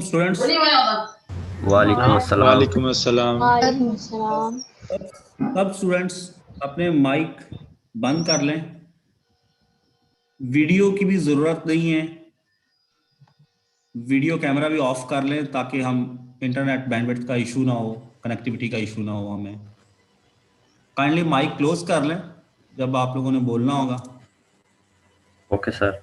Students. वालेकुम अस्सलाम। वालेकुम अस्सलाम। वालेकुम सलाम। सब स्टूडेंट्स अपने माइक बंद कर लें। वीडियो की भी ज़रूरत नहीं है। वीडियो कैमरा भी ऑफ कर लें ताकि हम इंटरनेट बैंडविड्थ का इशू ना हो, कनेक्टिविटी का इशू ना हो हमें। काइंडली माइक क्लोज कर लें जब आप लोगों ने बोलना होगा। Okay sir.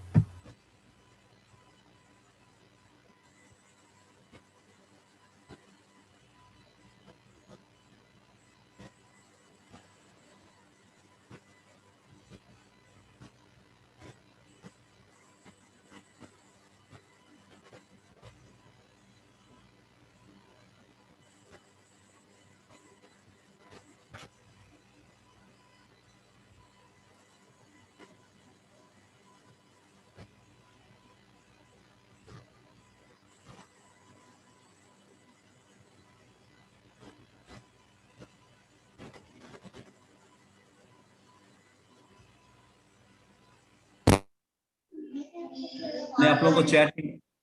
मैं आप लोगों को चैट,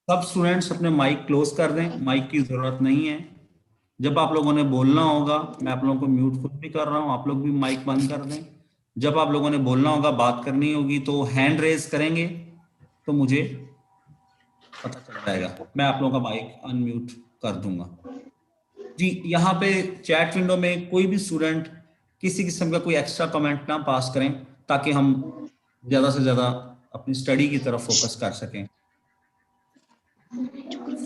सब स्टूडेंट्स अपने माइक क्लोज कर दें, माइक की ज़रूरत नहीं है। जब आप लोगों ने बोलना होगा, मैं आप लोगों को म्यूट खुद भी कर रहा हूँ, आप लोग भी माइक बंद कर दें। जब आप लोगों ने बोलना होगा, बात करनी होगी तो हैंड रेज करेंगे तो मुझे पता चल जाएगा, मैं आप लोगों का माइक अनम्यूट कर दूंगा। जी, यहाँ पे चैट विंडो में कोई भी स्टूडेंट किसी किस्म का कोई एक्स्ट्रा कमेंट ना पास करें ताकि हम ज़्यादा से ज़्यादा अपनी स्टडी की तरफ फोकस कर सकें।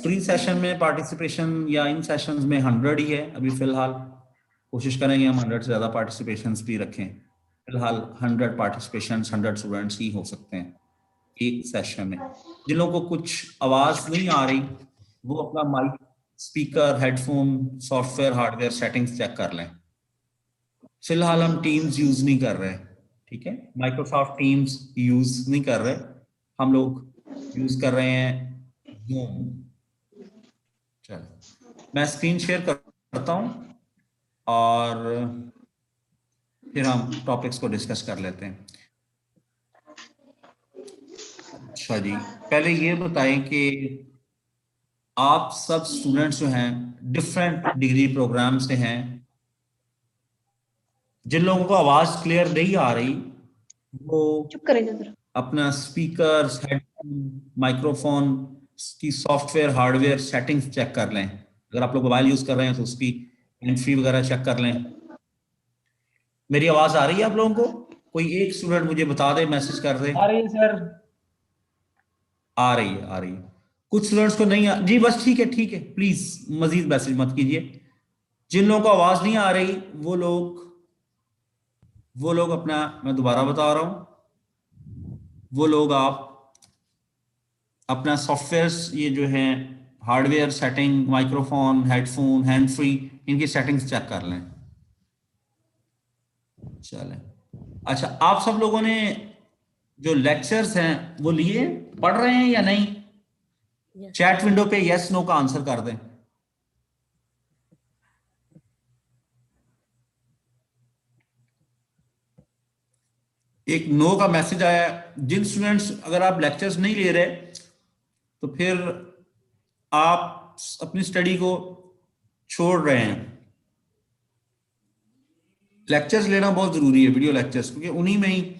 फ्री सेशन में पार्टिसिपेशन या इन सेशंस में 100 ही है अभी फिलहाल। कोशिश करेंगे हम 100 से ज़्यादा पार्टिसिपेशंस भी रखें। फिलहाल 100 पार्टिसिपेशंस, 100 स्टूडेंट्स ही हो सकते हैं एक सेशन में। जिन लोगों को कुछ आवाज़ नहीं आ रही वो अपना mic, speaker, headphone, software, hardware settings check कर लें। फिलहाल हम टीम्स यूज नहीं कर रहे, ठीक है, माइक्रोसॉफ्ट टीम्स यूज नहीं कर रहे, हम लोग यूज कर रहे हैं जूम। चलो मैं स्क्रीन शेयर करता हूं और फिर हम टॉपिक्स को डिस्कस कर लेते हैं। अच्छा जी, पहले ये बताएं कि आप सब स्टूडेंट्स जो हैं डिफरेंट डिग्री प्रोग्राम से हैं। जिन लोगों को आवाज क्लियर नहीं आ रही वो चुप करेगा जरा। अपना स्पीकर, हेडफोन, माइक्रोफोन की सॉफ्टवेयर, हार्डवेयर सेटिंग्स चेक कर लें। अगर आप लोग मोबाइल यूज कर रहे हैं तो उसकी हैंड फ्री वगैरह चेक कर लें। मेरी आवाज आ रही है आप लोगों को? कोई एक स्टूडेंट मुझे बता दे, मैसेज कर दे। आ रही है सर। आ रही है, आ रही है। कुछ स्टूडेंट्स को नहीं जी बस ठीक है, ठीक है, प्लीज मजीद मैसेज मत कीजिए। जिन लोगों को आवाज नहीं आ रही वो लोग अपना, मैं दोबारा बता रहा हूं, वो लोग आप अपना सॉफ्टवेयर, ये जो है hardware setting, microphone, headphone, hand free, इनकी सेटिंग्स चेक कर लें। चलें। अच्छा, आप सब लोगों ने जो लेक्चर्स हैं वो लिए, पढ़ रहे हैं या नहीं? चैट विंडो पे यस नो का आंसर कर दें। एक नो का मैसेज आया है। जिन स्टूडेंट्स, अगर आप लेक्चर्स नहीं ले रहे तो फिर आप अपनी स्टडी को छोड़ रहे हैं। लेक्चर्स लेना बहुत जरूरी है, वीडियो लेक्चर्स, क्योंकि उन्हीं में ही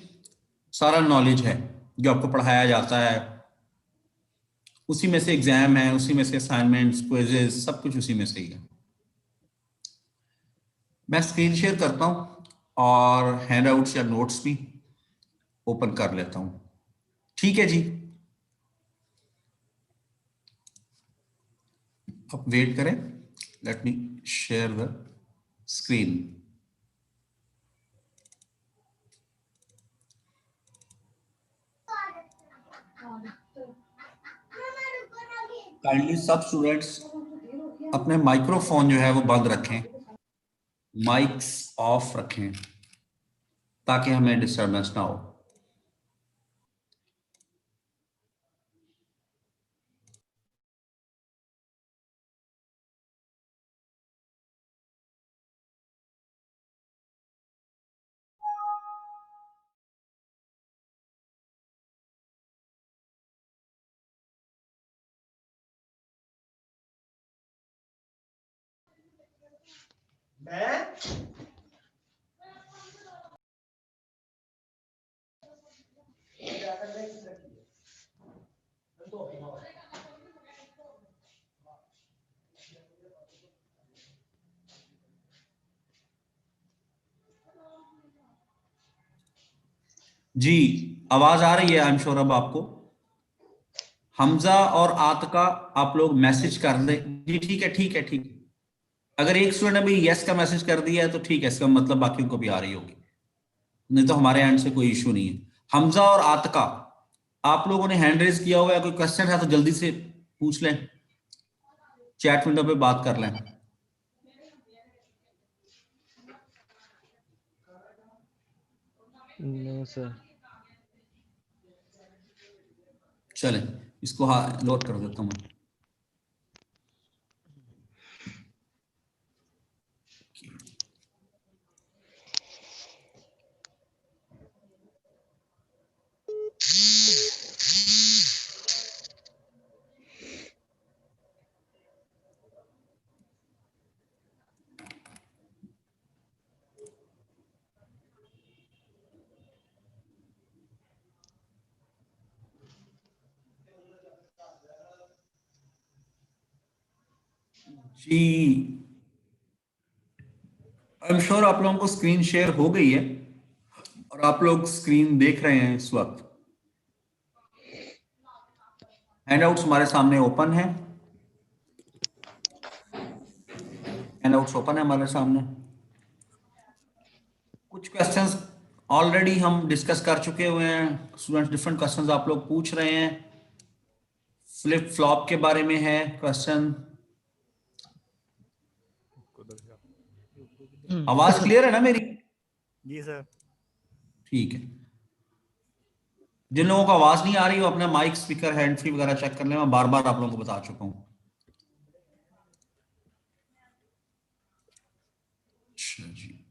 सारा नॉलेज है जो आपको पढ़ाया जाता है। उसी में से एग्जाम है, उसी में से असाइनमेंट्स, क्विजेस, सब कुछ उसी में से ही है। मैं स्क्रीन शेयर करता हूं और हैंडआउट्स या नोट्स भी ओपन कर लेता हूं। ठीक है जी, अब वेट करें। Let me share the screen. Kindly सब स्टूडेंट्स अपने माइक्रोफोन जो है वो बंद रखें, माइक्स ऑफ रखें ताकि हमें डिस्टरबेंस ना हो। जी, आवाज आ रही है आई एम श्योर अब आपको। हमजा और आत का आप लोग मैसेज कर दें। जी ठीक है, ठीक है, ठीक है। अगर एक स्टूडेंट ने भी यस का मैसेज कर दिया है तो ठीक है, इसका मतलब बाकियों को भी आ रही होगी, नहीं तो हमारे एंड से कोई इशू नहीं है। हमजा और आत का आप लोगों ने हैंड रेज किया हुआ है, कोई क्वेश्चन है तो जल्दी से पूछ लें, चैट विंडो पे बात कर लें। No sir. चलें, इसको हाँ लोड कर देता हूँ मैं। जी, आई एम श्योर आप लोगों को स्क्रीन शेयर हो गई है और आप लोग स्क्रीन देख रहे हैं इस वक्त। हैंडआउट्स हमारे सामने ओपन है, हैंडआउट्स ओपन है हमारे सामने। कुछ क्वेश्चंस ऑलरेडी हम डिस्कस कर चुके हुए हैं, स्टूडेंट्स डिफरेंट क्वेश्चंस आप लोग पूछ रहे हैं। फ्लिप फ्लॉप के बारे में है क्वेश्चन। आवाज क्लियर है ना मेरी? जी सर। ठीक है। जिन लोगों को आवाज नहीं आ रही, वो अपना माइक, स्पीकर, हैंड फ्री वगैरह चेक कर लें। मैं बार बार आप लोगों को बता चुका हूं। अच्छा जी,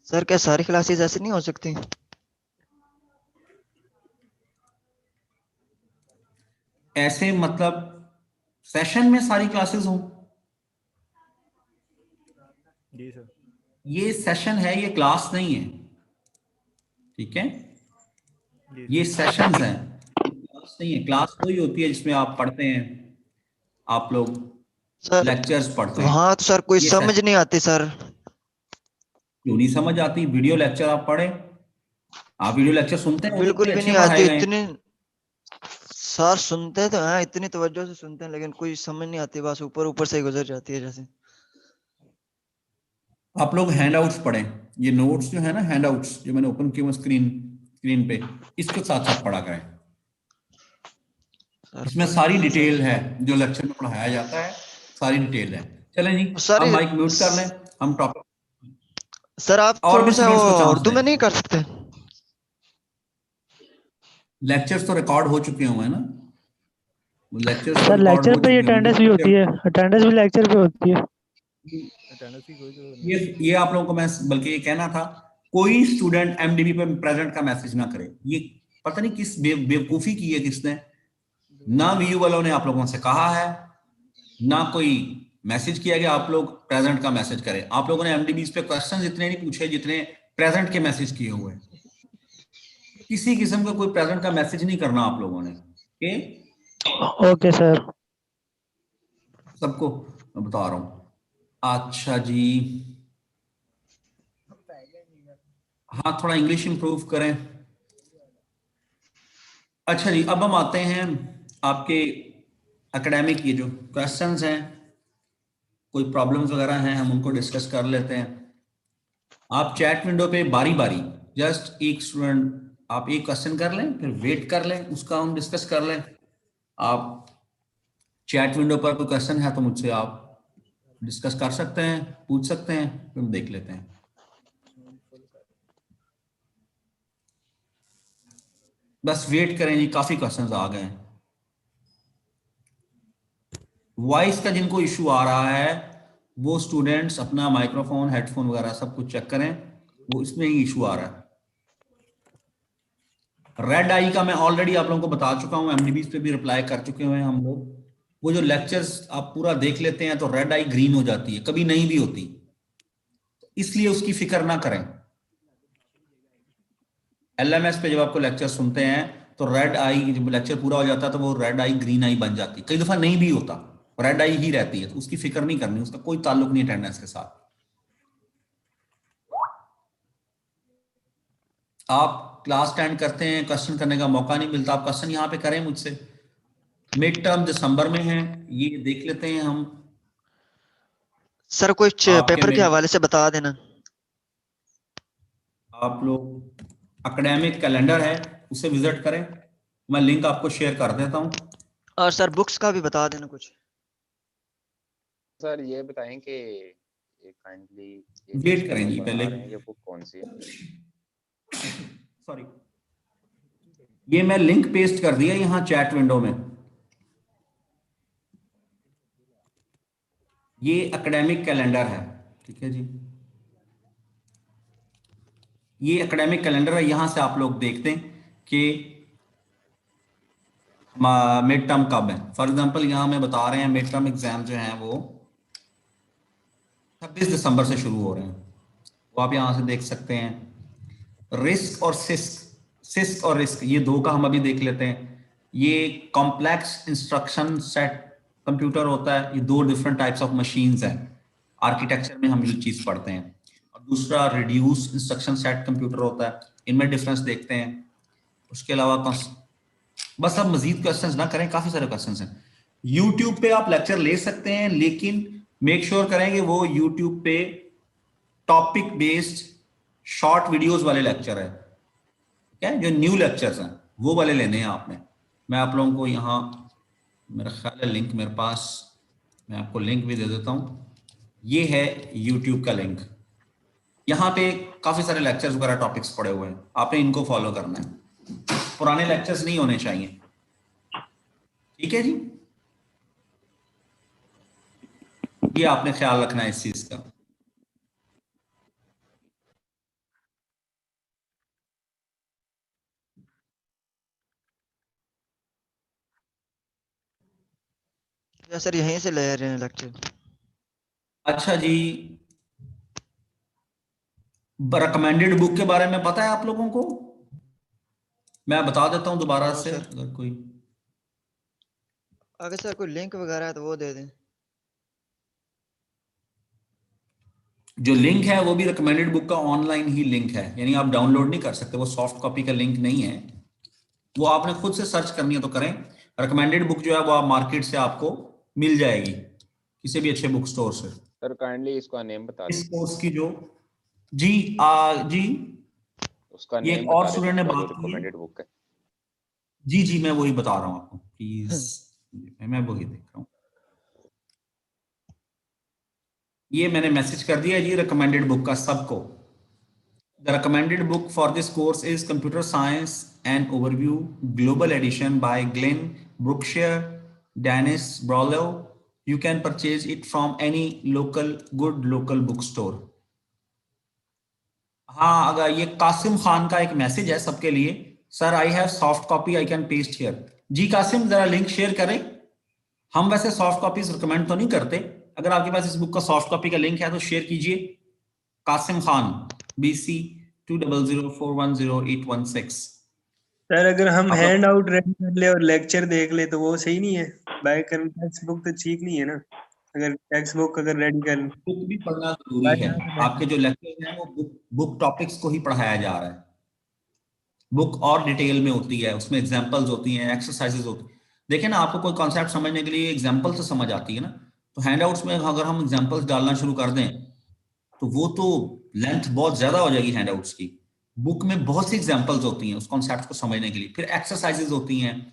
सर क्या सारी क्लासेस ऐसे नहीं हो सकती? ऐसे मतलब सेशन में सारी क्लासेस हों? जी सर। ये सेशन है, ये क्लास नहीं है, ठीक है? ये सेशंस हैं, क्लास नहीं है। क्लास वही होती है जिसमें आप पढ़ते हैं, आप लोग सर लेक्चर्स पढ़ते हैं। वहां तो सर कोई ये समझ नहीं आती सर। क्यों नहीं समझ आती? वीडियो लेक्चर आप पढ़े, आप वीडियो लेक्चर सुनते हैं, वो तो बिल्कुल इतने भी अच्छे नहीं आती पढ़ाए गए हैं। इतनी। सर सुनते तो हैं, इतनी तवज्जो से सुनते हैं, लेकिन कोई समझ नहीं आती, बस ऊपर ऊपर से ही गुजर जाती है जैसे। आप लोग हैंडआउट्स पढ़ें, ये नोट्स जो है ना, हैंडआउट्स जो मैंने ओपन किए स्क्रीन स्क्रीन पे, इसके साथ साथ पढ़ा करें। सर इसमें पढ़ सारी रहे हैं डिटेल सर। है, जो लेक्चर में पढ़ाया जाता है, सारी डिटेल है। चलें जी, सर अब माइक म्यूट कर लें, हम टॉपिक सर आप और थोड़ा भी सा वो स्टूडेंट्स को चांस उर्दू दें। में नहीं कर सकते? लेक्चर्स तो रिकॉर्ड हो चुके हुए हैं ना, लेक्चर्स तो सर रिकॉर्ड लेक्चर हो पे चुके अटेंडेंस भी होती होंगे। है, अटेंडेंस भी लेक्चर पे होती है। अटेंडेंस की कोई जरूरत ये आप लोगों को मैं बल्कि ये कहना था, कोई स्टूडेंट एमडीबी पे प्रेजेंट का मैसेज ना करे। ये पता नहीं किस बेवकूफी की है किसने, ना वीयू वालों ने आप लोगों से कहा है, ना कोई मैसेज किया गया आप लोग प्रेजेंट का मैसेज करें। आप लोगों ने एमडीबी पे क्वेश्चन इतने नहीं पूछे जितने प्रेजेंट के मैसेज किए हुए हैं। किसी किस्म का कोई प्रेजेंट का मैसेज नहीं करना आप लोगों ने, ओके? Okay sir. सबको मैं बता रहा हूं। अच्छा जी, हाँ थोड़ा इंग्लिश इंप्रूव करें। अच्छा जी, अब हम आते हैं आपके एकेडमिक, ये जो क्वेश्चंस हैं, कोई प्रॉब्लम्स वगैरह हैं, हम उनको डिस्कस कर लेते हैं। आप चैट विंडो पे बारी बारी जस्ट एक स्टूडेंट आप एक क्वेश्चन कर लें, फिर वेट कर लें, उसका हम डिस्कस कर लें। आप चैट विंडो पर कोई क्वेश्चन है तो मुझसे आप डिस्कस कर सकते हैं, पूछ सकते हैं, फिर हम देख लेते हैं। बस वेट करें जी, काफी क्वेश्चंस आ गए हैं। वॉइस का जिनको इशू आ रहा है वो स्टूडेंट्स अपना माइक्रोफोन, हेडफोन वगैरह सब कुछ चेक करें, वो इसमें ही इशू आ रहा है। रेड आई का मैं ऑलरेडी आप लोगों को बता चुका हूं, एमडीबीज पे भी रिप्लाई कर चुके हुए हैं हम लोग। वो जो लेक्चर्स आप पूरा देख लेते हैं तो रेड आई ग्रीन हो जाती है, कभी नहीं भी होती, इसलिए उसकी फिक्र ना करें। एलएमएस पे जब आपको लेक्चर सुनते हैं तो रेड आई, जब लेक्चर पूरा हो जाता है तो वो रेड आई ग्रीन आई बन जाती है, कई दफा नहीं भी होता, रेड आई ही रहती है, तो उसकी फिक्र नहीं करनी, उसका कोई ताल्लुक नहीं अटेंडेंस के साथ। आप क्लास अटेंड करते हैं, क्वेश्चन करने का मौका नहीं मिलता, आप क्वेश्चन यहाँ पे करें मुझसे। मिड टर्म दिसंबर में है, ये देख लेते हैं हम। सर कुछ आपके पेपर के में हवाले से बता देना। आप लोग एकेडमिक कैलेंडर है उसे विजिट करें, मैं लिंक आपको शेयर कर देता हूँ। और सर बुक्स का भी बता देना कुछ। सर ये बताएं कि काइंडली वेट करें जी पहले, ये बुक कौन सी है? सॉरी, ये मैं लिंक पेस्ट कर दिया यहाँ चैट विंडो में। ये एकेडमिक कैलेंडर है, ठीक है जी, ये एकेडमिक कैलेंडर है, यहां से आप लोग देखते हैं कि मिड टर्म कब है। फॉर एग्जांपल यहाँ में बता रहे हैं मिड टर्म एग्जाम जो हैं वो 26 दिसंबर से शुरू हो रहे हैं, वो आप यहाँ से देख सकते हैं। रिस्क और सिस्क और रिस्क, ये दो का हम अभी देख लेते हैं। ये कॉम्प्लेक्स इंस्ट्रक्शन सेट कंप्यूटर होता है, ये दो डिफरेंट टाइप्स ऑफ मशीन्स हैं, आर्किटेक्चर में हम ये चीज पढ़ते हैं। और दूसरा रिड्यूस इंस्ट्रक्शन सेट कंप्यूटर होता है, इनमें डिफरेंस देखते हैं। उसके अलावा बस अब मजीद क्वेश्चंस ना करें, काफी सारे क्वेश्चंस हैं। यूट्यूब पे आप लेक्चर ले सकते हैं, लेकिन मेक श्योर करें कि वो यूट्यूब पे टॉपिक बेस्ड शॉर्ट वीडियोस वाले लेक्चर है, क्या जो न्यू लेक्चर्स हैं वो वाले लेने हैं आपने। मैं आप लोगों को यहाँ, मेरा ख्याल है लिंक मेरे पास, मैं आपको लिंक भी दे देता हूँ। ये है यूट्यूब का लिंक, यहाँ पे काफी सारे लेक्चर्स वगैरह टॉपिक्स पड़े हुए हैं, आपने इनको फॉलो करना है, पुराने लेक्चर्स नहीं होने चाहिए, ठीक है जी। ये आपने ख्याल रखना है इस चीज का। या सर यहीं से ले रहे हैं लेक्चर? अच्छा जी, रिकमेंडेड बुक के बारे में पता है आप लोगों को? मैं बता देता हूं दोबारा से, अगर कोई अगर सर कोई लिंक वगैरह है तो वो दे दें। जो लिंक है वो भी रिकमेंडेड बुक का ऑनलाइन ही लिंक है, यानी आप डाउनलोड नहीं कर सकते, वो सॉफ्ट कॉपी का लिंक नहीं है, वो आपने खुद से सर्च करनी है तो करें। रिकमेंडेड बुक जो है वो आप मार्केट से आपको मिल जाएगी, किसी भी अच्छे बुक स्टोर से। सर काइंडली इसका नेम बता इस दें। कोर्स की जो जी जी उसका ये नेम और बता स्टूडेंट ने दें, जो बात की है। रिकमेंडेड बुक है। जी जी मैं वही बता रहा हूँ आपको, प्लीज मैं वही देख रहा हूँ। ये मैंने मैसेज कर दिया जी रिकमेंडेड बुक का सबको। The recommended book for this course is computer science and overview, global edition by Glenn Brookshear, Dennis Brylow. You can purchase it from any good local book store. हाँ, अगर ये कासिम खान का एक message है सबके लिए, sir I have soft copy I can paste here. जी कासिम जरा लिंक शेयर करें। हम वैसे सॉफ्ट कॉपीज रिकमेंड तो नहीं करते, अगर आपके पास इस बुक का सॉफ्ट कॉपी का लिंक है तो शेयर कीजिए। कासिम खान BC 2004108116। सर अगर हम आप लोग हैंड आउट रेडी कर ले और लेक्चर देख ले तो वो सही नहीं है? बाय कर टेक्स्ट बुक तो ठीक नहीं है ना, अगर टेक्स्ट बुक अगर रेडी कर बुक भी पढ़ना जरूरी है, आपके जो लेक्चर हैं वो बुक टॉपिक्स को ही पढ़ाया जा रहा है। बुक और डिटेल में होती है, उसमें एग्जांपल्स होती हैं, एक्सरसाइजेज होती हैं। देखिए ना, आपको कोई कॉन्सेप्ट समझने के लिए एग्जांपल से समझ आती है ना, तो हैंडआउट्स में अगर हम एग्जांपल्स डालना शुरू कर दें तो वो तो लेंथ बहुत ज्यादा हो जाएगी हैंडआउट्स की। बुक में बहुत सी एग्जांपल्स होती हैं उस कॉन्सेप्ट को समझने के लिए, फिर एक्सरसाइजेज होती हैं,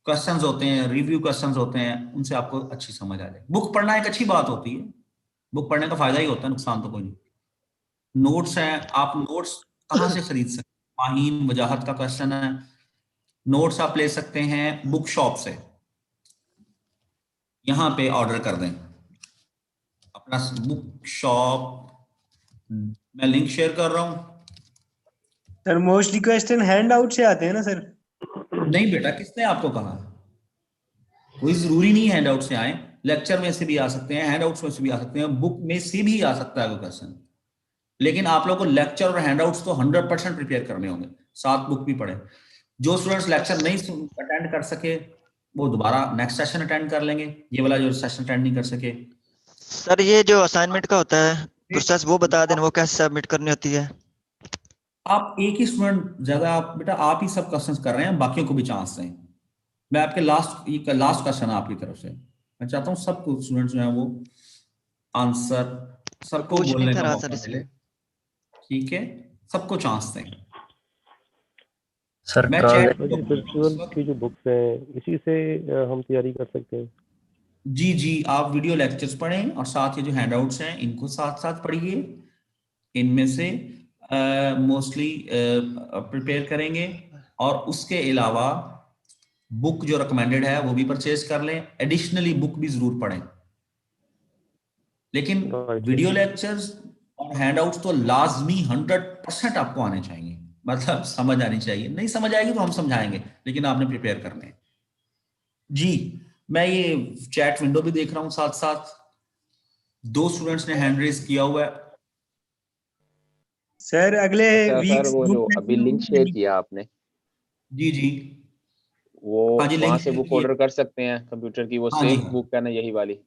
क्वेश्चंस होते हैं, रिव्यू क्वेश्चंस होते हैं, उनसे आपको अच्छी समझ आ जाएगी। बुक पढ़ना एक अच्छी बात होती है, बुक पढ़ने का फायदा ही होता है, नुकसान तो कोई नहीं। नोट्स हैं, आप नोट्स कहाँ से खरीद सकते हैं? माहीन वजाहत का क्वेश्चन है, नोट्स आप ले सकते हैं बुक शॉप से, यहां पे ऑर्डर कर दें अपना बुक शॉप। मैं लिंक शेयर कर रहा हूं। Sir mostly question hand out से आते हैं ना सर? नहीं बेटा, किसने आपको कहा? कोई जरूरी नहीं है हैंडआउट से आए, लेक्चर में से भी आ सकते हैं, हैंडआउट्स में से भी आ सकते हैं, बुक में से भी आ सकता है कोई क्वेश्चन। लेकिन आप लोगों को लेक्चर और हैंडआउट्स तो 100% प्रिपेयर करने होंगे, साथ बुक भी पढ़े। जो स्टूडेंट्स लेक्चर नहीं अटेंड कर सके वो दोबारा नेक्स्ट सेशन अटेंड कर लेंगे, ये वाला जो सेशन अटेंड नहीं कर सके। सर ये जो असाइनमेंट का होता है प्रोसेस वो बता देना, वो कैसे सबमिट करनी होती है? आप एक ही स्टूडेंट ज्यादा, आप बेटा आप ही सब क्वेश्चंस कर रहे हैं, बाकियों को भी चांस दें। मैं आपके लास्ट क्वेश्चन है आपकी तरफ से, मैं चाहता हूँ सबको स्टूडेंट्स जो है वो आंसर सबको कुछ बोलने नहीं का था मौका सर मिले, इसलिए। ठीक है, सबको चांस दें। सर मैं ट्रांजैक्शन चैट फेस्टिवल की जो बुक्स हैं इसी से हम तैयारी कर सकते हैं। जी आप वीडियो लेक्चर्स पढ़ें और साथ ये जो हैंडआउट्स हैं इनको साथ साथ पढ़िए, इनमें से मोस्टली प्रिपेयर करेंगे। और उसके अलावा बुक जो रिकमेंडेड है वो भी परचेज कर लें, एडिशनली बुक भी जरूर पढ़ें। लेकिन Right. वीडियो लेक्चर्स और हैंडआउट्स तो लाजमी 100% आपको आने चाहिए, मतलब समझ आनी चाहिए। नहीं समझ आएगी तो हम समझाएंगे, लेकिन आपने प्रिपेयर करने हैं। जी मैं ये चैट विंडो भी देख रहा हूं, साथ साथ 2 स्टूडेंट्स ने हैंड रेज किया हुआ है। सर अगले अच्छा वीक सर, वो जो अभी लिंक शेयर किया आपने, जी वो हाँ जी, वहां लिंक से बुक ऑर्डर कर सकते हैं कंप्यूटर की, वो हाँ जी सेम हाँ, बुक है ना, यही वाली?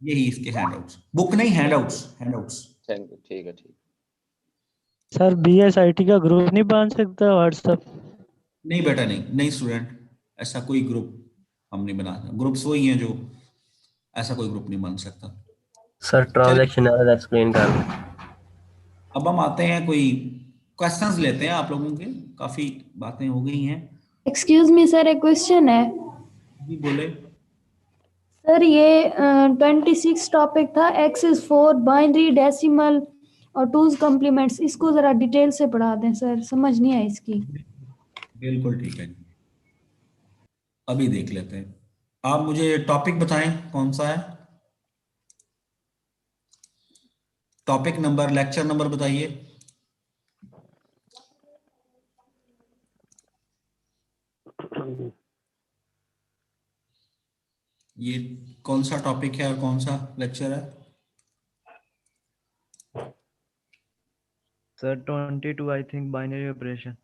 यही इसके हैंडआउट्स, बुक नहीं हैंडआउट्स। थैंक यू, ठीक है ठीक। सर BSIT का ग्रुप नहीं बन सकता व्हाट्सएप? नहीं बेटा नहीं स्टूडेंट, ऐसा कोई ग्रुप हम नहीं बना, ग्रुप्स वही हैं जो, ऐसा कोई ग्रुप नहीं बन सकता। सर ट्रांजैक्शन एरर एक्सप्लेन कर दें। अब हम आते हैं, कोई क्वेश्चंस लेते हैं आप लोगों के, काफी बातें हो गई हैं। एक्सक्यूज मी सर, एक क्वेश्चन है जी बोले। सर। ये 26 टॉपिक था, एक्स इज 4, बाइनरी, डेसिमल और टूज कॉम्प्लीमेंट्स, इसको जरा डिटेल से पढ़ा दें सर, समझ नहीं आई इसकी। बिल्कुल ठीक है, अभी देख लेते हैं। आप मुझे टॉपिक बताएं कौन सा है, टॉपिक नंबर, लेक्चर नंबर बताइए। ये कौन सा टॉपिक है और कौन सा लेक्चर है? Sir 22 I think, binary operation.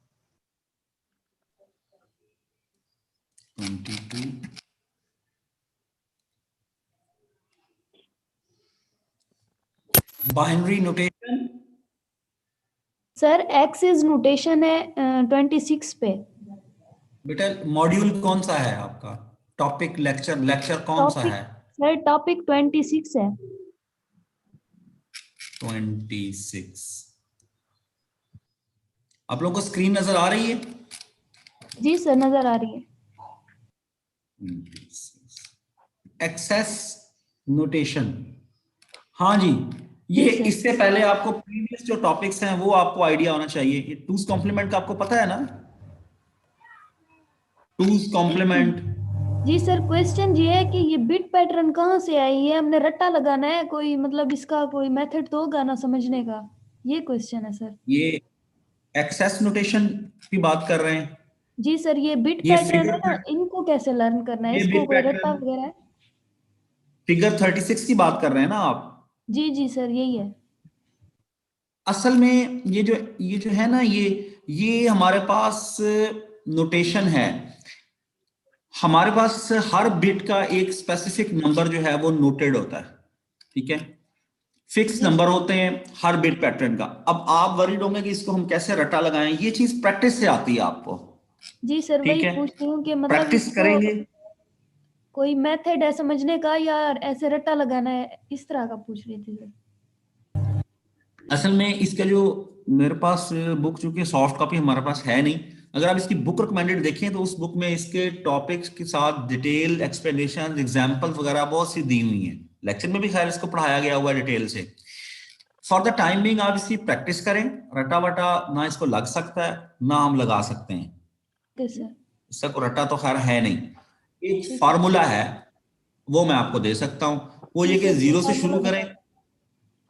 22 binary notation. Sir x is notation है 26 पे। बेटा मॉड्यूल कौन सा है आपका, टॉपिक लेक्चर कौन सा टॉपिक है? सर टॉपिक 26 है। 26। आप लोगों को स्क्रीन नजर आ रही है? जी सर नजर आ रही है। एक्सेस नोटेशन, हाँ जी, ये जी सर। इससे पहले आपको प्रीवियस जो टॉपिक्स हैं वो आपको आइडिया होना चाहिए। ये टूज कॉम्प्लीमेंट का आपको पता है ना, टूज कॉम्प्लीमेंट। जी सर, क्वेश्चन ये है कि ये बिट पैटर्न कहाँ से आई है, हमने रट्टा लगाना है कोई, मतलब इसका कोई मेथड तो होगा ना समझने का, ये क्वेश्चन है सर। ये एक्सेस नोटेशन की बात कर रहे हैं? जी सर, ये बिट ये पैटर्न है ना, फिगर, इनको कैसे लर्न करना है, ये इसको बिट कोई रट्टा पैटर्न, वगैरह है? फिगर 36 की बात कर रहे हैं ना आप? जी सर यही है। असल में ये जो है ना, ये हमारे पास नोटेशन है। हमारे पास हर बिट का एक स्पेसिफिक नंबर जो है वो नोटेड होता है, ठीक है, फिक्स नंबर होते हैं हर बिट पैटर्न का। अब आप वरीड होंगे कि इसको हम कैसे रट्टा लगाएं, ये चीज प्रैक्टिस से आती है आपको। जी सर ठीक वही है, पूछ रही हूँ कि मतलब प्रैक्टिस इसको करेंगे। कोई मेथड है समझने का या ऐसे रट्टा लगाना है, इस तरह का पूछ रही थी सर। असल में इसका जो मेरे पास बुक, चूंकि सॉफ्ट कॉपी हमारे पास है नहीं, अगर आप इसकी बुक रिकमेंडेड देखें तो उस बुक में इसके टॉपिक्स के साथ डिटेल एक्सप्लेनेशन, एग्जांपल्स वगैरह बहुत सी दी हुई हैं। लेक्चर में भी खैर इसको पढ़ाया गया हुआ है डिटेल से। फॉर द टाइम बिंग आप इसकी प्रैक्टिस करें, रटा वटा ना इसको लग सकता है ना हम लगा सकते हैं, ओके सर। इसका कोई रटा तो खैर है नहीं। एक फार्मूला है वो मैं आपको दे सकता हूं, वो ये कि 0 से शुरू करें,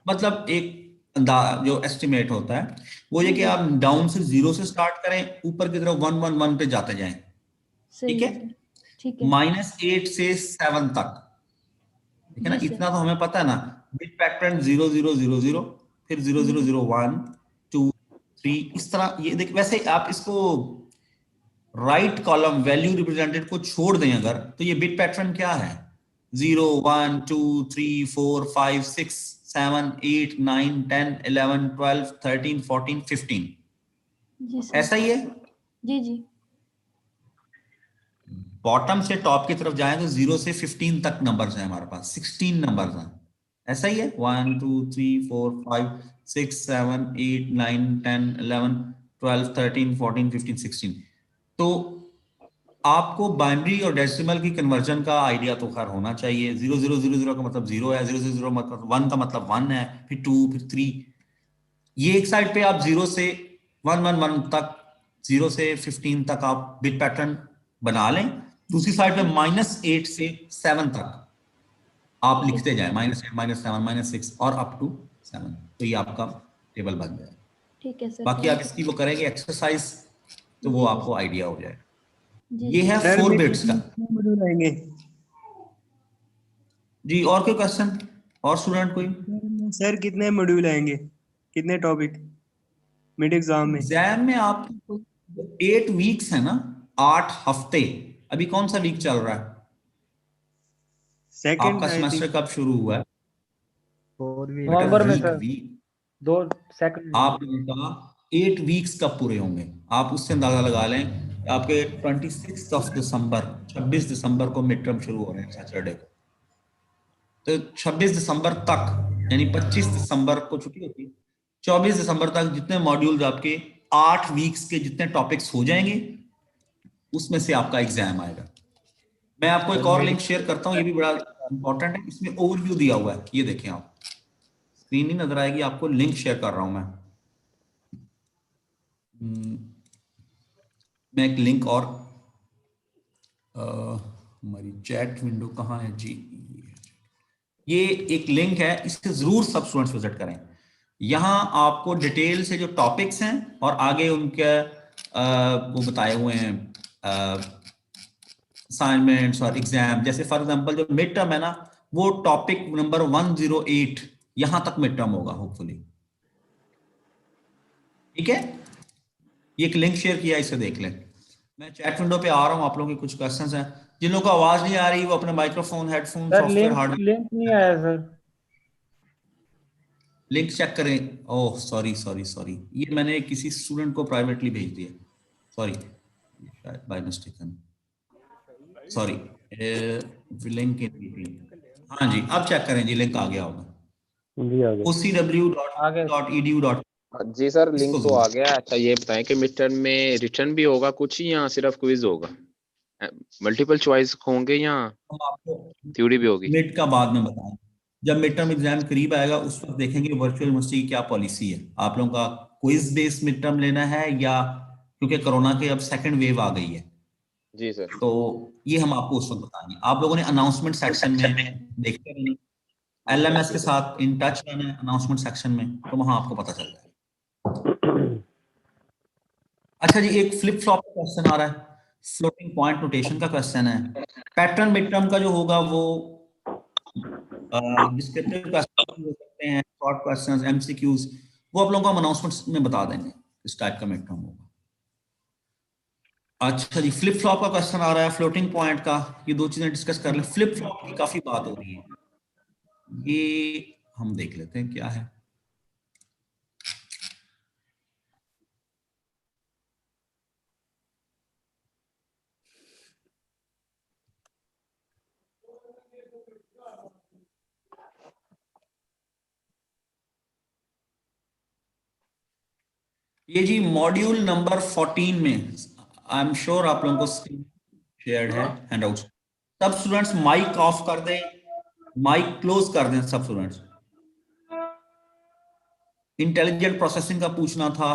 मतलब एक जो एस्टिमेट होता है वो ये कि आप डाउन से 0 से स्टार्ट करें, ऊपर की तरफ 1 1 1 पे जाते जाएं, ठीक है। ठीक है -8 से 7 तक, ठीक है ना। जी सर। इतना तो हमें पता है ना। बिट पैटर्न 0 0 0 0, फिर 0 0 0 1 2 3, इस तरह ये देख। वैसे आप इसको राइट कॉलम वैल्यू रिप्रेजेंटेड को छोड़ दें अगर, तो ये बिट पैटर्न क्या है? 0 1 2 3 4 5 6 7 8 9 10 11 12 13 14 15, जी सर। ऐसा ही है। जी जी। बॉटम से टॉप की तरफ जाएं तो 0 से 15 तक नंबर्स हैं हमारे पास, 16 नंबर्स हैं, ऐसा ही है। 1 2 3 4 5 6 7 8 9 10 11 12 13 14 15 16। तो आपको बाइनरी और डेसिमल की कन्वर्जन का आइडिया तो खैर होना चाहिए। 0 0 0 0 का मतलब 0 है, 0 0 0 मतलब 1 का मतलब 1 है, फिर 2 फिर 3। ये एक साइड पे आप 0 से 1 1 1 तक, 0 से 15 तक आप बिट पैटर्न बना लें। दूसरी साइड पे -8 से 7 तक आप ठीक है लिखते जाएं, -8 -7 -6 और अप टू 7, तो ये आपका टेबल बन जाए। ठीक है सर। बाकी आप थैंक इसकी वो करेंगे एक्सरसाइज, तो जी वो जी आपको आइडिया हो जाए। जी ये सर। है सर 4 मेरे बिट्स का। कितने मॉड्यूल आएंगे? जी, और कोई क्वेश्चन और स्टूडेंट कोई? सर कितने मॉड्यूल आएंगे, कितने टॉपिक मिड एग्जाम में? एग्जाम में आपको 8 वीक्स है ना, 8 हफ्ते। अभी कौन सा वीक चल रहा है? सेकंड आपका आई थिंक। सेमेस्टर कब शुरू हुआ है? 4 वीक बेटा नवंबर में वीक सर, वीक 2 सेकंड। आप लोगों का 8 वीक्स कब पूरे होंगे? आप उससे अंदाजा लगा लें। आपके 26 ऑफ दिसंबर, 26 दिसंबर को मिड टर्म शुरू हो रहे हैं सैटरडे को। तो 26 दिसंबर तक, यानी 25 दिसंबर को छुट्टी होती है, 24 दिसंबर तक जितने मॉड्यूल्स आपके 8 वीक्स के जितने टॉपिक्स हो जाएंगे, उसमें से आपका एग्जाम आएगा। मैं आपको एक और लिंक शेयर करता हूँ, ये भी बड़ा इंपॉर्टेंट है। इसमें ओवरव्यू दिया हुआ है, ये देखें आप। स्क्रीन नहीं नजर आएगी आपको, लिंक शेयर कर रहा हूं मैं। मैं एक लिंक और हमारी चैट विंडो कहाँ है जी? ये एक लिंक है, इसे जरूर सब स्टूडेंट्स विजिट करें। यहाँ आपको डिटेल से जो टॉपिक्स हैं और आगे उनके वो बताए हुए हैं असाइनमेंट्स और एग्जाम। जैसे फॉर एग्जांपल जो मिड टर्म है ना, वो टॉपिक नंबर 108 यहां तक मिड टर्म होगा होपफुली, ठीक है। ये एक लिंक शेयर किया, इसे देख लें। मैं चैट विंडो पे आ रहा हूं, आप लोगों के कुछ क्वेश्चंस हैं। जिन लोगों को आवाज नहीं आ रही वो अपने microphone, headphone, sir software, link hardware link नहीं आया सर। लिंक चेक करें। ओह सॉरी सॉरी सॉरी, ये मैंने किसी स्टूडेंट को प्राइवेटली भेज दिया, सॉरी, शायद by mistake, sorry. Link in, हाँ जी, अब चेक करें जी, लिंक आ गया होगा। जी आ गया। आ गया। ocw.edu. जी सर, लिंक इसको तो आ जरूर, गया। अच्छा ये बताएं कि मिड टर्म में रिटर्न भी होगा कुछ या सिर्फ क्विज होगा? मल्टीपल चॉइस होंगे या हम आपको थ्योरी भी होगी? मिड का बाद में बताएं। जब मिड टर्म एग्जाम करीब आएगा उस वक्त देखेंगे वर्चुअल यूनिवर्सिटी की क्या पॉलिसी है। आप लोगों का क्विज बेस्ड मिड टर्म लेना है या, क्योंकि कोरोना के अब सेकंड वेव आ गई है, जी सर। तो ये हम आपको उस वक्त बताएंगे। आप लोगों ने अनाउंसमेंट सेक्शन में देखते रहना, एलएमएस के साथ इन टच रहना है अनाउंसमेंट सेक्शन में, तो वहां आपको पता चल जाएगा। अच्छा जी, एक फ्लिप फ्लॉप का क्वेश्चन आ रहा है, फ्लोटिंग पॉइंट नोटेशन का क्वेश्चन है। पैटर्न मिड टर्म का जो होगा वो डिस्क्रिप्टिव क्वेश्चन हो सकते हैं, शॉर्ट क्वेश्चंस, एमसीक्यूज, वो आप लोगों को हम अनाउंसमेंट्स में बता देंगे इस टाइप का मिड टर्म होगा। अच्छा जी, फ्लिप फ्लॉप का क्वेश्चन आ रहा है, फ्लोटिंग पॉइंट का। ये दो चीजें डिस्कस कर लें। फ्लिप फ्लॉप की काफी बात हो रही है, ये हम देख लेते हैं क्या है। ये जी मॉड्यूल नंबर 14 में, आई एम श्योर आप लोगों को स्क्रीन शेयर्ड है हैंडआउट्स। सब स्टूडेंट्स माइक ऑफ कर दें, माइक क्लोज कर दें सब स्टूडेंट्स। इंटेलिजेंट प्रोसेसिंग का पूछना था,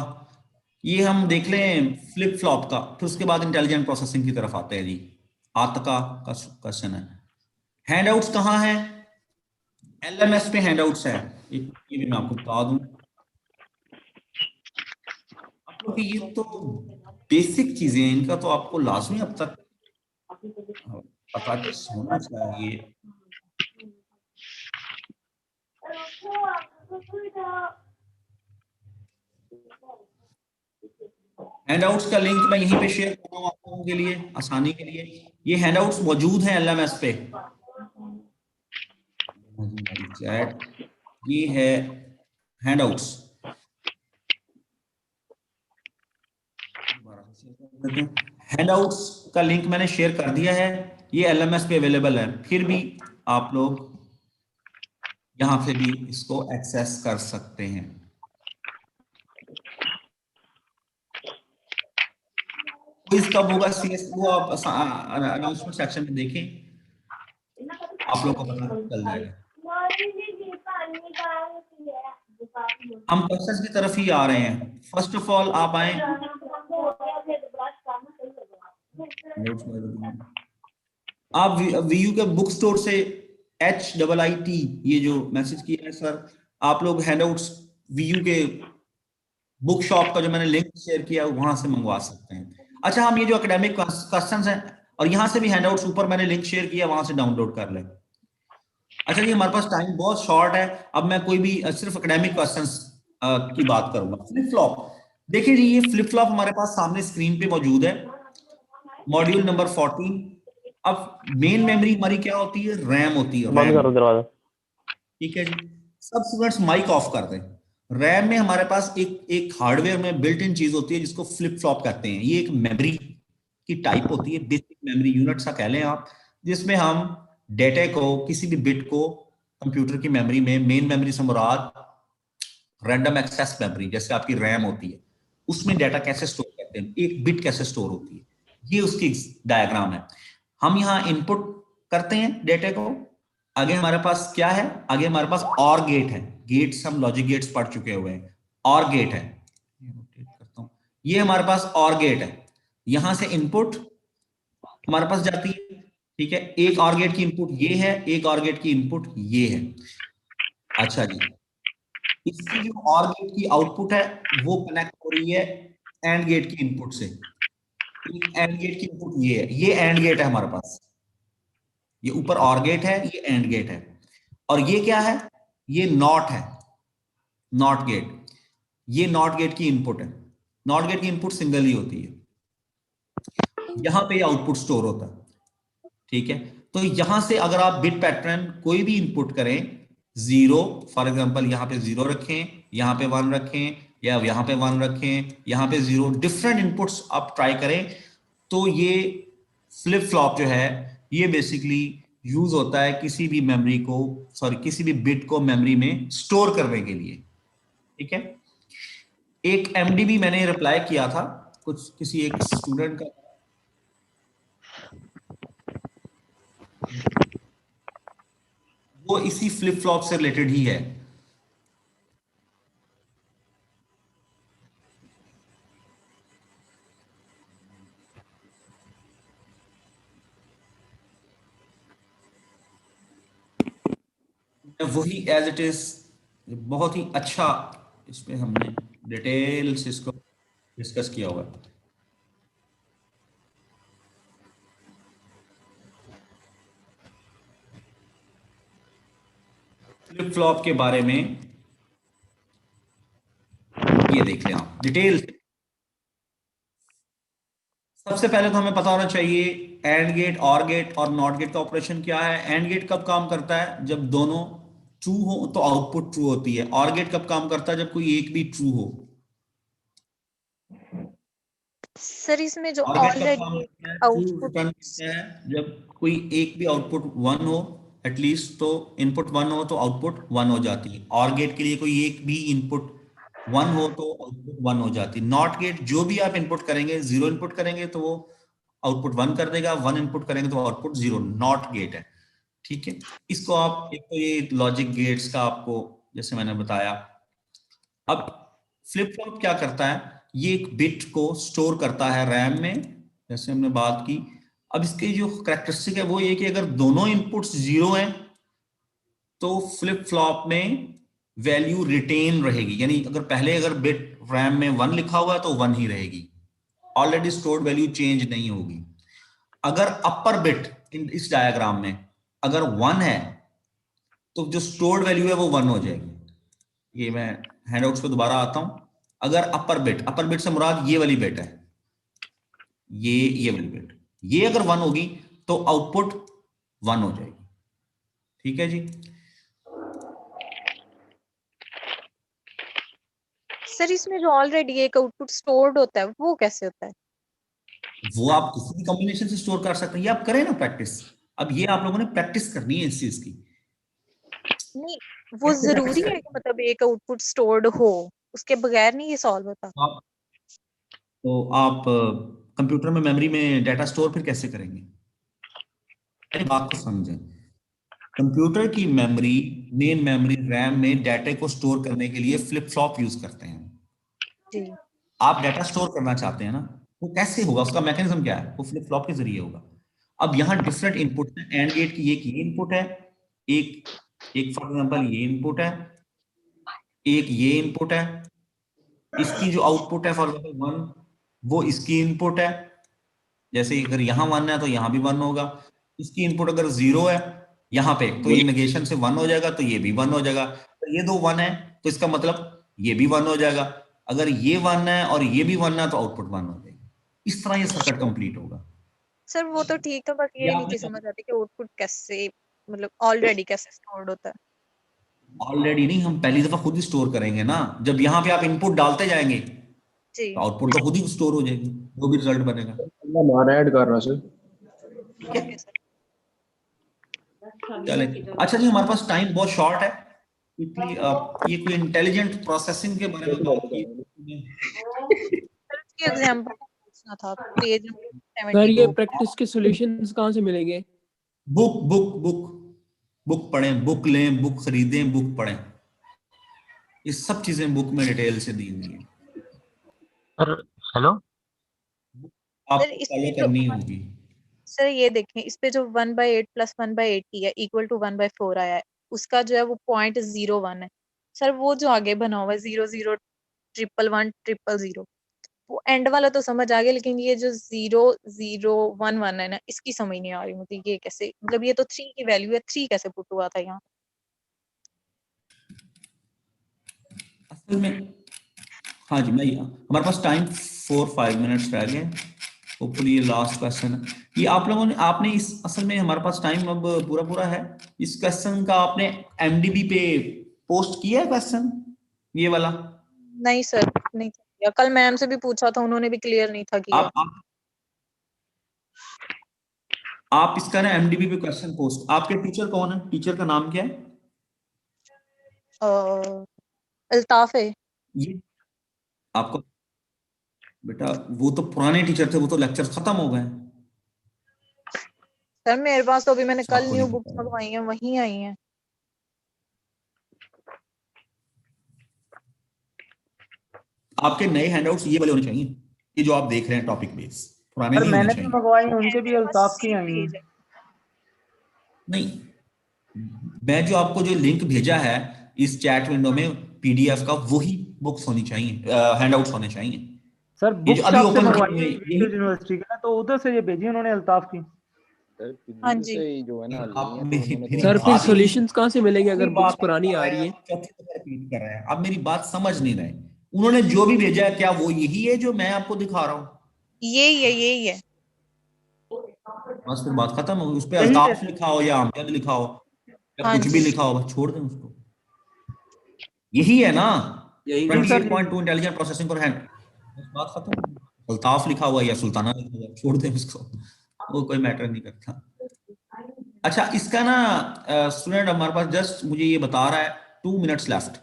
ये हम देख लें फ्लिप फ्लॉप का, फिर उसके बाद इंटेलिजेंट प्रोसेसिंग की तरफ आते हैं जी। आतका का क्वेश्चन है। हैंडआउट्स कहाँ है? एलएमएस पे हैंडआउट्स है, ये भी मैं आपको बता दूं। आप लोग ये तो बेसिक चीजें हैं, इनका तो आपको लाजमी अब तक पता होना चाहिए। हैंडआउट्स का लिंक मैं यहीं पे शेयर कर रहा हूँ आप लोगों के लिए आसानी के लिए। ये हैंडआउट्स मौजूद हैं LMS पे, चैट, ये है हैंडआउट्स। हैंडआउट्स का लिंक मैंने शेयर कर दिया है, ये LMS पे अवेलेबल है, फिर भी आप लोग यहां से भी इसको एक्सेस कर सकते हैं। क्विज कब होगा CS वो आप अनाउंसमेंट सेक्शन में देखें, आप लोग को पता चल जाएगा। हम क्वेश्चंस की तरफ ही आ रहे हैं। फर्स्ट ऑफ ऑल आप आए, आप VU के बुक स्टोर से HIIT ये जो मैसेज किया है सर, आप लोग हैंडआउट्स VU के बुक शॉप का जो मैंने लिंक शेयर किया है वहां से मंगवा सकते हैं। अच्छा, हम ये जो एकेडमिक क्वेश्चंस हैं और यहाँ से भी हैंडआउट्स ऊपर मैंने लिंक शेयर किया, वहां से डाउनलोड कर लें। अच्छा जी, हमारे पास टाइम बहुत शॉर्ट है, अब मैं कोई भी सिर्फ एकेडमिक क्वेश्चंस की बात करूंगा। फ्लिप फ्लॉप, देखिए जी, ये फ्लिप फ्लॉप हमारे पास सामने स्क्रीन पे मौजूद है, मॉड्यूल नंबर 14। अब मेन मेमोरी हमारी क्या होती है? रैम होती है। बंद करो दरवाजा। ठीक है जी, सब स्टूडेंट्स माइक ऑफ कर दें। रैम में हमारे पास एक हार्डवेयर में बिल्ट इन चीज होती है जिसको फ्लिप फ्लॉप कहते हैं। ये एक मेमोरी की टाइप होती है, बेसिक मेमोरी यूनिट सा कह लें आप, जिसमें हम डेटा को, किसी भी बिट को कंप्यूटर की मेमोरी में, मेन मेमोरी से मुराद रैंडम एक्सेस मेमोरी जैसे आपकी रैम होती है, उसमें डाटा कैसे स्टोर करते हैं, एक बिट कैसे स्टोर होती है, ये उसकी डायग्राम है। हम यहाँ इनपुट करते हैं डेटा को, आगे हमारे पास क्या है? आगे हमारे पास और गेट है। गेट्स हम लॉजिक गेट्स पढ़ चुके हुए हैं। और गेट है, करता हूं, ये हमारे पास और गेट है। यहां से इनपुट हमारे पास जाती है, ठीक है। एक और गेट की इनपुट ये है, एक और गेट की इनपुट ये है। अच्छा जी, इसकी जो और गेट की आउटपुट है वो कनेक्ट हो रही है एंड गेट की इनपुट से। एंड गेट की इनपुट ये है, ये एंड गेट है हमारे पास, ये ऊपर और गेट है, ये एंड गेट है। और ये क्या है? ये नॉट है, नॉट गेट। ये नॉट गेट की इनपुट है। नॉट गेट की इनपुट सिंगल ही होती है, यहां पे आउटपुट स्टोर होता है, ठीक है। तो यहां से अगर आप बिट पैटर्न कोई भी इनपुट करें, 0 फॉर एग्जांपल यहां पे 0 रखें, यहां पे 1 रखें, या यहां पे 1 रखें, यहां पे 0, डिफरेंट इनपुट्स आप ट्राई करें, तो ये फ्लिप फ्लॉप जो है ये बेसिकली यूज होता है किसी भी मेमोरी को, सॉरी किसी भी बिट को मेमोरी में स्टोर करने के लिए, ठीक है। एक MDB मैंने रिप्लाई किया था कुछ किसी एक स्टूडेंट का, वो इसी फ्लिप फ्लॉप से रिलेटेड ही है। वही एज इट इज, बहुत ही अच्छा इसमें हमने डिटेल से इसको डिस्कस किया हुआ है। फ्लिप फ्लॉप के बारे में ये देख लें आप डिटेल। सबसे पहले तो हमें पता होना चाहिए एंड गेट, और गेट और नॉट गेट का ऑपरेशन क्या है। एंड गेट कब काम करता है? जब दोनों ट्रू हो तो आउटपुट ट्रू होती है। और गेट कब काम करता है? जब कोई एक भी ट्रू हो। सर इसमें जो और गेट कब ऑलरेडी काम करता है? आउटपुट रिटर्न करता है जब कोई एक भी आउटपुट 1 हो एटलीस्ट, तो इनपुट 1 हो तो आउटपुट 1 हो जाती है। और गेट के लिए कोई एक भी इनपुट 1 हो तो आउटपुट 1 हो जाती है। नॉट गेट जो भी आप इनपुट करेंगे, 0 इनपुट करेंगे तो वो आउटपुट 1 कर देगा, 1 इनपुट करेंगे तो आउटपुट 0। नॉट गेट है, ठीक है। इसको आप एक तो ये लॉजिक गेट्स का आपको जैसे मैंने बताया। अब फ्लिप फ्लॉप क्या करता है? ये एक बिट को स्टोर करता है रैम में, जैसे हमने बात की। अब इसकी जो कैरेक्टरिस्टिक है वो ये कि अगर दोनों इनपुट्स 0 हैं तो फ्लिप फ्लॉप में वैल्यू रिटेन रहेगी, यानी अगर बिट रैम में 1 लिखा हुआ है तो 1 ही रहेगी, ऑलरेडी स्टोर्ड वैल्यू चेंज नहीं होगी। अगर अपर बिट इस डायग्राम में अगर 1 है तो जो स्टोर्ड वैल्यू है वो 1 हो जाएगी। ये मैं हैंडआउट्स पे दोबारा आता हूं। अगर अपर बिट से मुराद ये वाली बिट है, ये वाली बिट, ये अगर 1 होगी तो आउटपुट 1 हो जाएगी। ठीक है जी। सर इसमें जो ऑलरेडी एक आउटपुट स्टोर्ड होता है वो कैसे होता है? वो आप किसी भी कॉम्बिनेशन से स्टोर कर सकते हैं। ये आप करें ना प्रैक्टिस। अब ये आप लोगों ने प्रैक्टिस करनी है इस चीज की। नहीं, वो जरूरी है कि मतलब एक आउटपुट स्टोर्ड हो, उसके बगैर नहीं ये सॉल्व होता। तो आप कंप्यूटर में मेमोरी में डाटा स्टोर फिर कैसे करेंगे? मेरी बात को समझें। कंप्यूटर की मेमोरी, मेन मेमोरी रैम में डाटा को स्टोर करने के लिए फ्लिप फ्लॉप यूज करते हैं जी। आप डाटा स्टोर करना चाहते हैं ना, वो कैसे होगा? उसका मैकेनिज्म क्या है? वो फ्लिप फ्लॉप के जरिए होगा। अब यहाँ डिफरेंट इनपुट है। एंड गेट की एक ये इनपुट है, एक फॉर एग्जांपल ये इनपुट है, एक ये इनपुट है, इसकी जो आउटपुट है फॉर एग्जांपल 1, वो इसकी इनपुट है। जैसे अगर यहाँ 1 है तो यहाँ भी 1 होगा। इसकी इनपुट अगर 0 है यहाँ पे तो ये नेगेशन से 1 हो जाएगा, तो ये भी 1 हो जाएगा। तो ये दो 1 है तो इसका मतलब ये भी 1 हो जाएगा। अगर ये 1 है और ये भी 1 है तो आउटपुट 1 हो जाएगी। इस तरह ये सर्किट कंप्लीट होगा। सर वो तो ठीक है, बट ये नहीं चीज समझ आती कि आउटपुट कैसे, मतलब ऑलरेडी कैसे स्टोर्ड होता है। ऑलरेडी नहीं, हम पहली दफा खुद ही स्टोर करेंगे ना। जब यहाँ पे आप इनपुट डालते जाएंगे जी। तो आउटपुट तो खुद ही स्टोर हो जाएगी, जो भी रिजल्ट बनेगा। हमारा ऐड कर रहा सर। Okay sir. चले, अच्छा जी, हमारे पास टाइम बहुत शॉर्ट है। क्विकली ये कोई इंटेलिजेंट प्रोसेसिंग के बारे में बात की एग्जांपल पूछना था पेज सर ये 72। प्रैक्टिस के सॉल्यूशंस कहाँ से मिलेंगे? बुक पढ़ें, बुक लें, बुक खरीदें, बुक पढ़ें। ये सब चीजें बुक में डिटेल से दी हुई हैं। हेलो, आपको सर इस फॉलो करनी होगी। सर ये देखें, इस पे जो 1/8 + 1/80 है इक्वल टू 1/4 आया है, उसका जो है वो 0.01 है। सर वो जो आगे बना हुआ है 0 0 1 1 1 0 0, वो एंड वाला तो समझ आ गया, लेकिन ये जो 0 0 1 1 है ना, इसकी समझ नहीं आ रही मुझे। ये कैसे, मतलब ये तो 3 की वैल्यू है, 3 कैसे पुट हुआ था यहाँ? असल में हाँ जी, मैं हमारे पास टाइम 4-5 मिनट्स रह गए। होपफुली ये लास्ट क्वेश्चन है। ये आप लोगों ने, आपने इस, असल में हमारे पास टाइम अब पूरा है। इस क्वेश्चन का आपने एमडीबी पे पोस्ट किया है क्वेश्चन, ये वाला? नहीं सर, नहीं किया। कल मैम से भी पूछा था, उन्होंने भी क्लियर नहीं था किया। आप इसका ना एमडीबी पे क्वेश्चन पोस्ट। आपके टीचर कौन है? टीचर का नाम क्या है? अल्ताफ है। ये आपको बेटा, वो तो पुराने टीचर थे, वो तो लेक्चर खत्म हो गए। सर मेरे पास तो अभी मैंने कल आपको न्यू नहीं बुक्स पता। मंगवाई हैं, वही आई हैं। आपके नए हैंडआउट्स ये वाले होने चाहिए, ये जो आप देख रहे हैं टॉपिक बेस, पुराने सर नहीं होने मैंने भी चाहिए। मंगवाई हैं, उनके भी अल्ताफ की आई हैं। नहीं, मैं जो आपको जो लिंक भेजा है इस चैट विंडो में पीडीएफ का, वही बुक्स होनी चाहिए, हैंडआउट्स होने चाहिए। सर ये बुक जो अभी शॉप से ओपन मंगवाई किए हुए है यही यूनिवर्सिटी का, तो उधर से ये भेजी उन्होंने अल्ताफ की। हाँ जी। जो है ना आप मेरी सर फिर बात ही- सॉल्यूशंस कहाँ से मिलेंगे अगर मेरी बुक्स बात पुरानी कर आ रहे रही हैं, है? चौथी दफा रिपीट कर रहे हैं। आप मेरी बात समझ नहीं रहे। उन्होंने जो भी भेजा है क्या वो यही है जो मैं आपको दिखा रहा हूँ? यही है, यही है। बस फिर बात खत्म हो गई। उस पर यही अल्ताफ है। लिखा हो या अमजद लिखा हो या हाँ कुछ जी। भी लिखा हो, बस छोड़ दें उसको। यही है ना, यही 28.2 इंटेलिजेंट प्रोसेसिंग फॉर हैंड। बस बात खत्म। अल्ताफ लिखा हुआ या सुल्ताना लिखा हुआ, छोड़ दें उसको, वो कोई मैटर नहीं करता। अच्छा, इसका ना स्टूडेंट हमारे पास जस्ट मुझे ये बता रहा है 2 मिनट्स लेफ्ट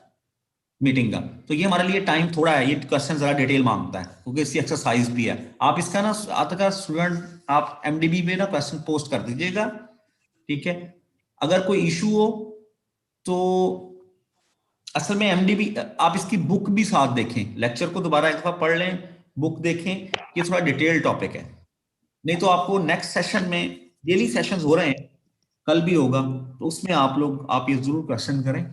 मीटिंग का, तो ये हमारे लिए टाइम थोड़ा है। ये क्वेश्चन जरा डिटेल मांगता है क्योंकि इसकी एक्सरसाइज भी है। आप इसका ना आता का स्टूडेंट आप एमडीबी में ना क्वेश्चन पोस्ट कर दीजिएगा, ठीक है? अगर कोई इशू हो तो असल में एमडीबी, आप इसकी बुक भी साथ देखें, लेक्चर को दोबारा एक दफा पढ़ लें, बुक देखें, ये थोड़ा डिटेल टॉपिक है। नहीं तो आपको नेक्स्ट सेशन में, डेली सेशंस हो रहे हैं, कल भी होगा, तो उसमें आप ये जरूर क्वेश्चन करें।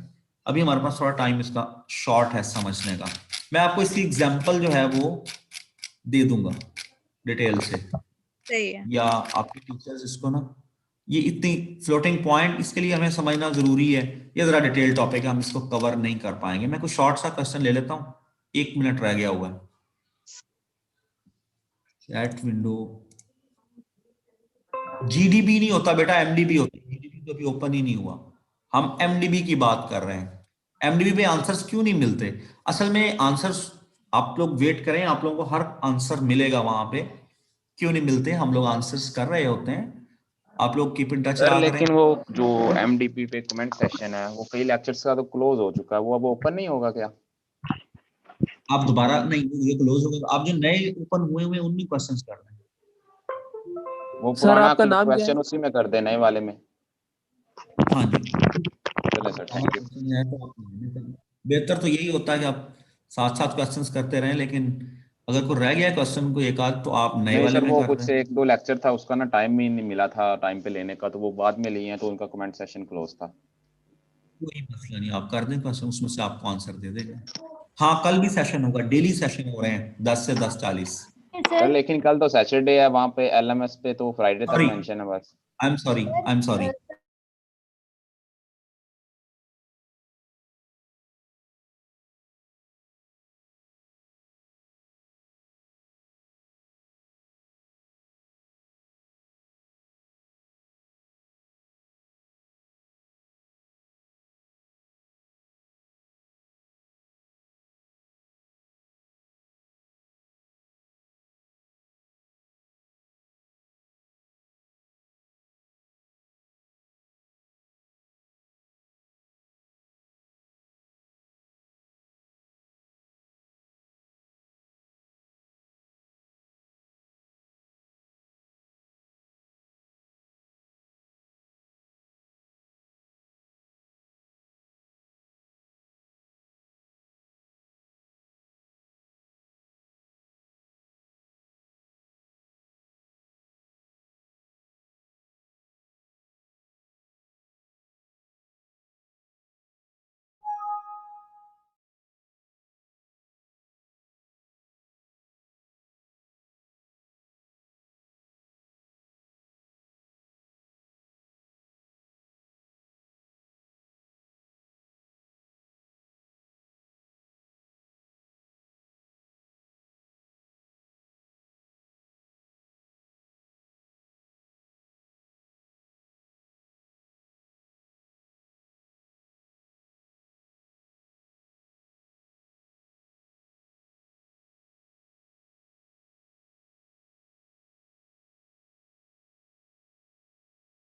अभी हमारे पास थोड़ा टाइम इसका शॉर्ट है समझने का। मैं आपको इसकी एग्जांपल जो है वो दे दूंगा डिटेल से, सही है। या आपके टीचर्स इसको ना, ये इतनी फ्लोटिंग पॉइंट, इसके लिए हमें समझना जरूरी है। ये जरा डिटेल टॉपिक है, हम इसको कवर नहीं कर पाएंगे। मैं कुछ शॉर्ट सा क्वेश्चन ले लेता हूँ, 1 मिनट रह गया हुआ है। चैट विंडो, जीडीबी नहीं होता बेटा, एमडीबी होता है। जीडीबी तो अभी ओपन ही नहीं हुआ, हम एमडीबी की बात कर रहे हैं। एमडीबी पे आंसर्स क्यों नहीं मिलते? असल में आंसर्स, आप लोग वेट करें, आप लोगों को हर आंसर मिलेगा वहां पे। क्यों नहीं मिलते? हम लोग आंसर्स कर रहे होते हैं, आप लोग कीप इन टच सर रहा करें। लेकिन वो जो एमडीपी पे कमेंट सेशन है वो कई लेक्चर्स का तो क्लोज हो चुका है, वो अब ओपन नहीं होगा क्या? आप दोबारा नहीं, ये क्लोज हो गया। आप जो नए ओपन हुए हुए उनमें क्वेश्चंस कर रहे हैं। वो सर पुराना आपका नाम क्या क्वेश्चन है? उसी में कर दे, नए वाले में। हाँ जी, चले सर, थैंक यू। बेहतर तो यही होता है कि आप साथ साथ क्वेश्चंस करते रहें, लेकिन अगर कोई रह गया क्वेश्चन को एक आध, तो आप नए नहीं वाले सर, में वो कर कुछ रहे हैं। 1-2 लेक्चर था उसका ना टाइम ही नहीं मिला था टाइम पे लेने का, तो वो बाद में लिए हैं, तो उनका कमेंट सेशन क्लोज था। कोई मसला नहीं, आप कर दें क्वेश्चन, उसमें से आपको आंसर दे देंगे। हाँ, कल भी सेशन होगा, डेली सेशन हो रहे हैं 10 से 10:40। सर लेकिन कल तो सैटरडे है, वहाँ पे एलएमएस पे तो फ्राइडे तक सॉरी, मेंशन है बस। I am sorry,